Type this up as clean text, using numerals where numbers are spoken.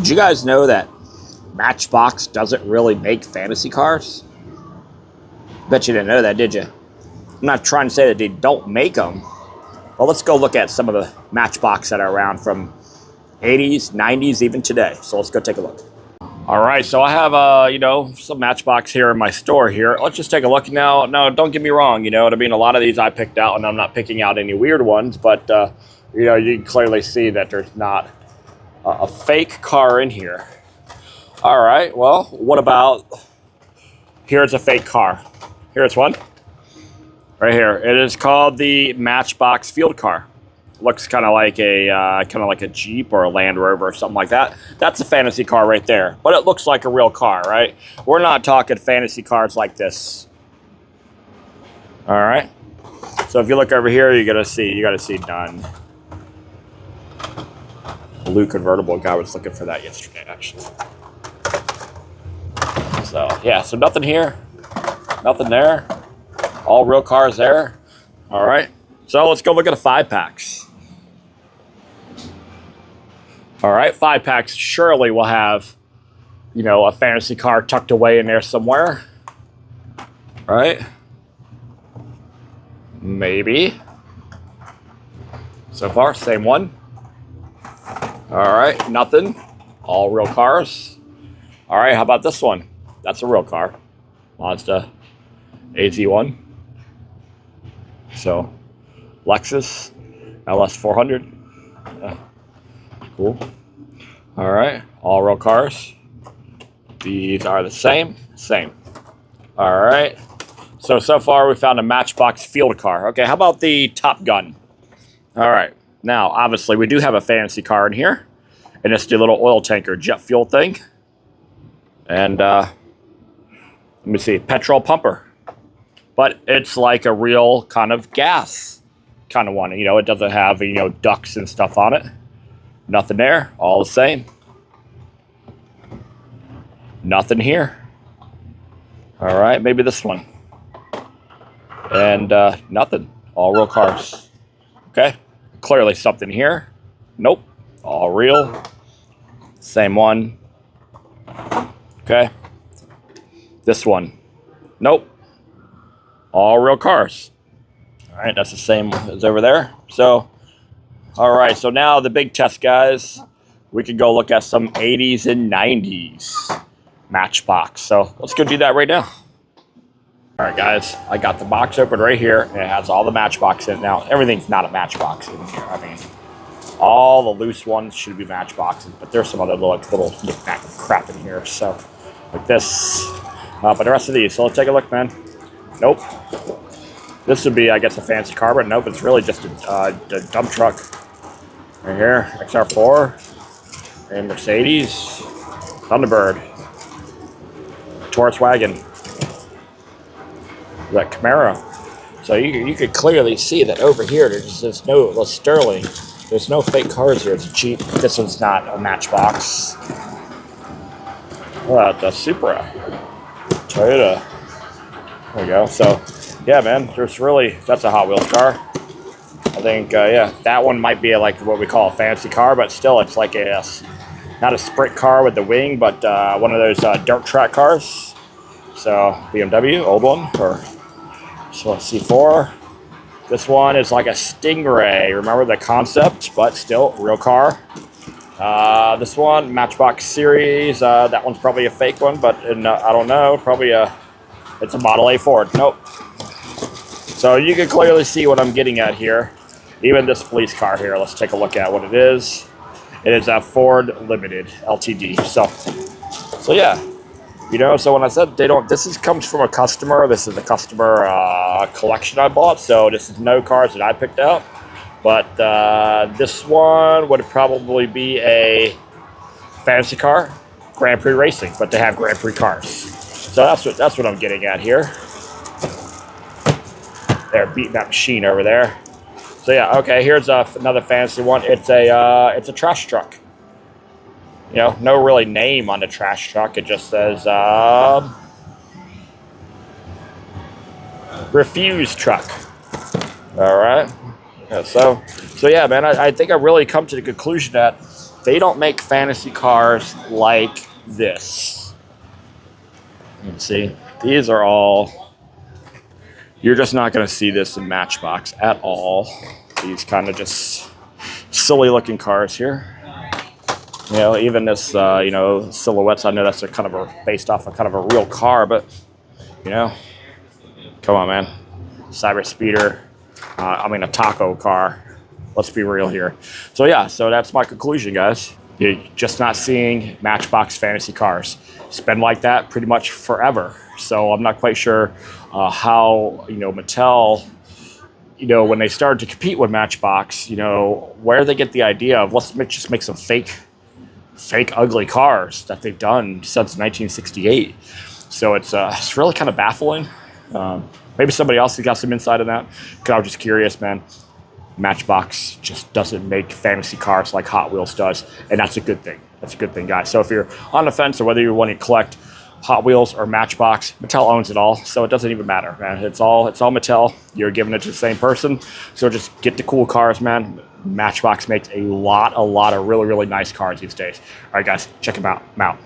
Did you guys know that Matchbox doesn't really make fantasy cars? Bet you didn't know that, did you? I'm not trying to say that they don't make them. Well, let's go look at some of the Matchbox that are around from 80s, 90s, even today. So let's go take a look. All right, so I have, some Matchbox here in my store here. Let's just take a look. Now, don't get me wrong, you know what I mean? A lot of these I picked out, and I'm not picking out any weird ones, but, you can clearly see that there's not a fake car in here. All right, well, what about, here's a fake car. Here's one, right here. It is called the Matchbox Field Car. Looks kind of like a Jeep or a Land Rover or something like that. That's a fantasy car right there, but it looks like a real car, right? We're not talking fantasy cars like this. All right. So if you look over here, you got to see none. Blue convertible. Guy was looking for that yesterday, actually. So yeah, so nothing here, nothing there. All real cars there. All right. So let's go look at the 5-packs. All right, 5-packs surely will have, a fantasy car tucked away in there somewhere. Right? Maybe. So far, same one. All right, nothing. All real cars. All right, how about this one? That's a real car. Mazda AZ1. So, Lexus LS400. Cool. All right, all real cars. These are the same. All right. So far we found a Matchbox field car. Okay, how about the Top Gun? All right. Now, obviously, we do have a fantasy car in here, and it's the little oil tanker jet fuel thing. And let me see, petrol pumper. But it's like a real kind of gas kind of one. It doesn't have, ducts and stuff on it. Nothing there, all the same. Nothing here. All right, maybe this one. And nothing, all real cars. Okay, clearly something here. Nope, all real. Same one. Okay, this one. Nope, all real cars. All right, that's the same as over there. So, all right, so now the big test, guys. We could go look at some 80s and 90s Matchbox. So let's go do that right now. All right, guys, I got the box open right here, and it has all the Matchbox in it. Now, everything's not a Matchbox in here. I mean, all the loose ones should be Matchboxes, but there's some other little knick-knack crap in here. So, like this. But the rest of these, so let's take a look, man. Nope. This would be, I guess, a fancy car, but nope, it's really just a dump truck. Right here, XR4, and Mercedes, Thunderbird, Taurus wagon, that Camaro. So you could clearly see that over here, there's no Sterling. There's no fake cars here. It's a Jeep. This one's not a Matchbox. What about the Supra? Toyota. There we go. So, yeah, man, that's a Hot Wheels car. I think, yeah, that one might be like what we call a fancy car, but still, it's like not a sprint car with the wing, but one of those dirt track cars. So, BMW, old one, or so C4. This one is like a Stingray. Remember the concept, but still, real car. This one, Matchbox Series. That one's probably a fake one, but I don't know. Probably it's a Model A Ford. Nope. So you can clearly see what I'm getting at here. Even this police car here. Let's take a look at what it is. It is a Ford Limited LTD. So yeah. So when I said this comes from a customer. This is a customer collection I bought. So this is no cars that I picked out. But this one would probably be a fantasy car, Grand Prix racing, but they have Grand Prix cars. So that's what I'm getting at here. They're beating that machine over there. So yeah, okay. Here's another fantasy one. It's a trash truck. No really name on the trash truck. It just says refuse truck. All right. Yeah, so yeah, man. I think I really come to the conclusion that they don't make fantasy cars like this. You can see, these are all, you're just not going to see this in Matchbox at all. These kind of just silly looking cars here. You know, even this, you know, silhouettes, I know that's kind of based off of kind of a real car, but, you know, come on, man. Cyber Speeder, I mean, a taco car. Let's be real here. So, yeah, so that's my conclusion, guys. You're just not seeing Matchbox fantasy cars. It's been like that pretty much forever. So I'm not quite sure how, you know, Mattel, you know, when they started to compete with Matchbox, you know, where they get the idea of let's just make some fake ugly cars that they've done since 1968. So it's really kind of baffling. Maybe somebody else has got some insight on that. Because I was just curious, man. Matchbox just doesn't make fantasy cars like Hot Wheels does, and that's a good thing. That's a good thing, guys. So if you're on the fence or whether you want to collect Hot Wheels or Matchbox, Mattel owns it all, so it doesn't even matter, man. It's all Mattel. You're giving it to the same person, so just get the cool cars, man. Matchbox makes a lot of really nice cars these days. All right, guys, check them out. I'm out.